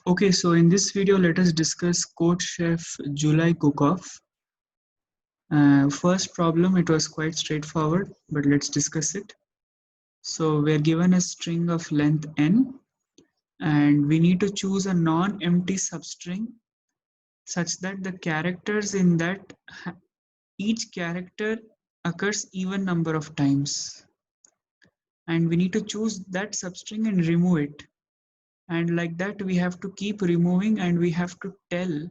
Okay, so in this video, let us discuss CodeChef July Cook-Off. First problem, it was quite straightforward, but let's discuss it. So we're given a string of length n, and we need to choose a non-empty substring such that the characters in that, each character occurs even number of times. And we need to choose that substring and remove it. And like that, we have to keep removing, and we have to tell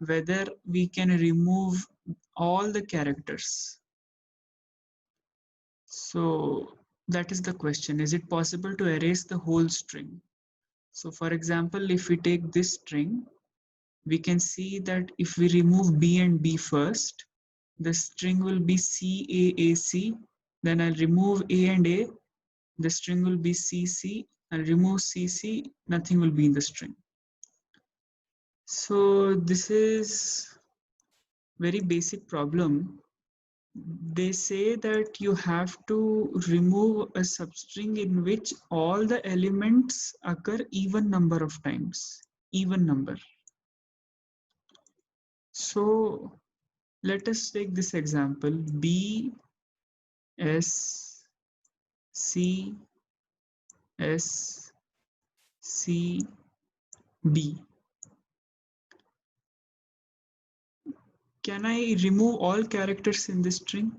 whether we can remove all the characters. So that is the question. Is it possible to erase the whole string? So for example, if we take this string, we can see that if we remove B and B first, the string will be CAAC. Then I'll remove A and A, the string will be CC. I'll remove CC, nothing will be in the string. So this is very basic problem. They say that you have to remove a substring in which all the elements occur even number of times, even number. So let us take this example, B, S, C, S, C, B. Can I remove all characters in this string?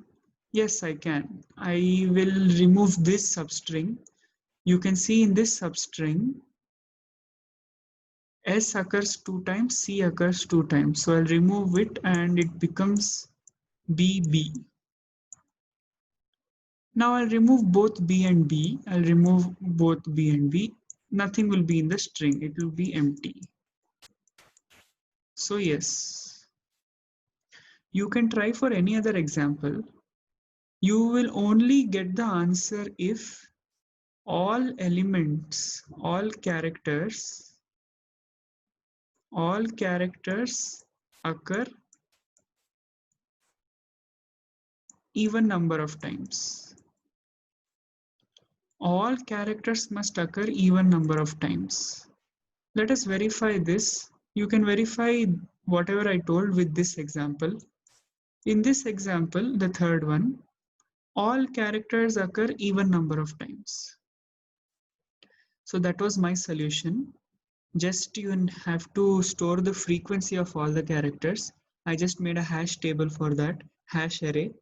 Yes, I can. I will remove this substring. You can see in this substring, S occurs 2 times, C occurs 2 times. So I'll remove it and it becomes BB. Now I'll remove both B and B. I'll remove both B and B. Nothing will be in the string. It will be empty. So yes, you can try for any other example. You will only get the answer if all elements, all characters occur even number of times. All characters must occur even number of times. Let us verify this. You can verify whatever I told with this example. In this example, the third one, all characters occur even number of times. So that was my solution. Just you have to store the frequency of all the characters. I just made a hash table for that, hash array.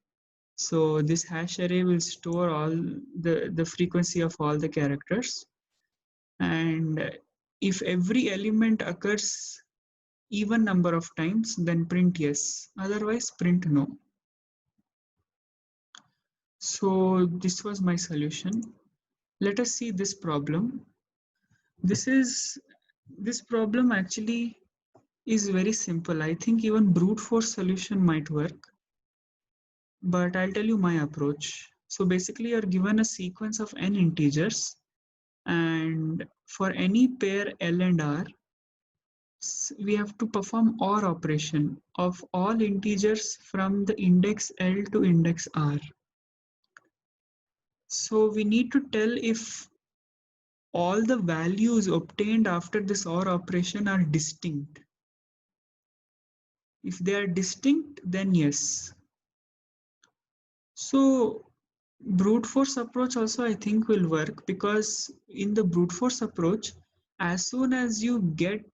So this hash array will store all the frequency of all the characters. And if every element occurs even number of times, then print yes, otherwise print no. So this was my solution. Let us see this problem. This problem actually is very simple. I think even brute force solution might work, but I'll tell you my approach. So basically you're given a sequence of n integers, and for any pair L and R, we have to perform OR operation of all integers from the index L to index R. So we need to tell if all the values obtained after this OR operation are distinct. If they are distinct, then yes. So brute force approach also I think will work, because in the brute force approach, as soon as you get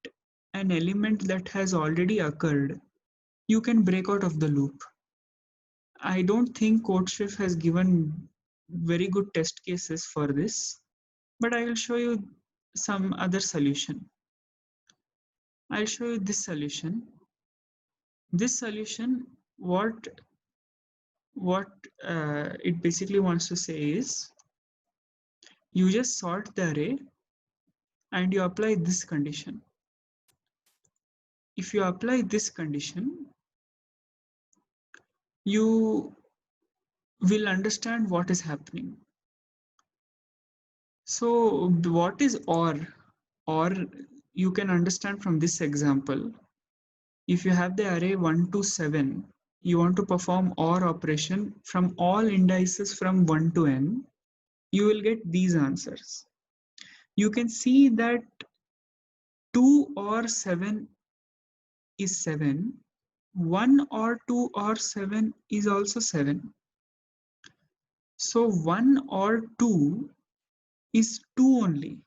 an element that has already occurred, you can break out of the loop. I don't think CodeChef has given very good test cases for this, but I will show you some other solution. I'll show you this solution. This solution, what it basically wants to say is, you just sort the array and you apply this condition. If you apply this condition, you will understand what is happening. So what is OR? OR you can understand from this example. If you have the array 1 to 7, you want to perform OR operation from all indices from 1 to n, you will get these answers. You can see that 2 or 7 is 7. 1 or 2 or 7 is also 7. So 1 or 2 is 2 only.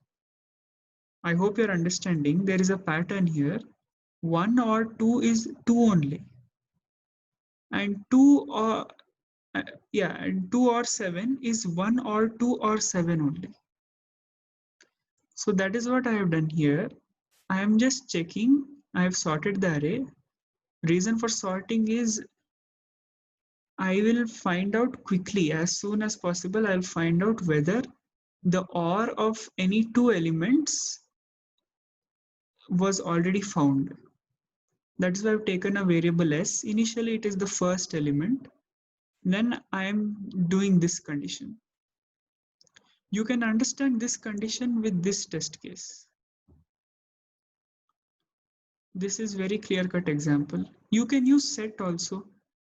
I hope you're understanding. There is a pattern here. 1 or 2 is 2 only. And 2 or and 2 or 7 is 1 or 2 or 7 only. So that is what I have done here. I am just checking. I have sorted the array. Reason for sorting is I will find out quickly, as soon as possible. I'll find out whether the OR of any two elements was already found. That is why I've taken a variable s. Initially, it is the first element. Then I am doing this condition. You can understand this condition with this test case. This is very clear-cut example. You can use set also.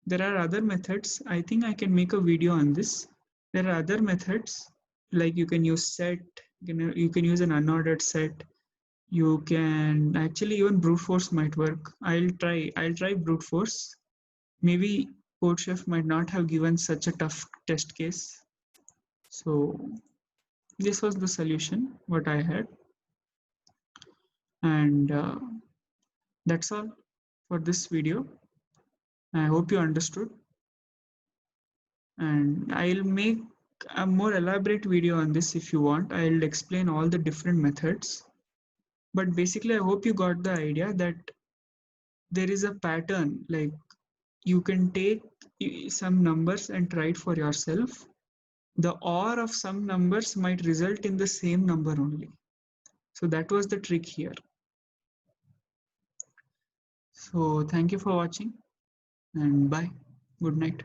There are other methods. I think I can make a video on this. There are other methods like you can use set, you can use an unordered set. You can actually even brute force might work. I'll try brute force. Maybe CodeChef might not have given such a tough test case. So this was the solution what I had, and that's all for this video. I hope you understood, and I'll make a more elaborate video on this if you want. I'll explain all the different methods, but basically I hope you got the idea that there is a pattern. Like you can take some numbers and try it for yourself. The OR of some numbers might result in the same number only. So that was the trick here. So thank you for watching, and bye. Good night.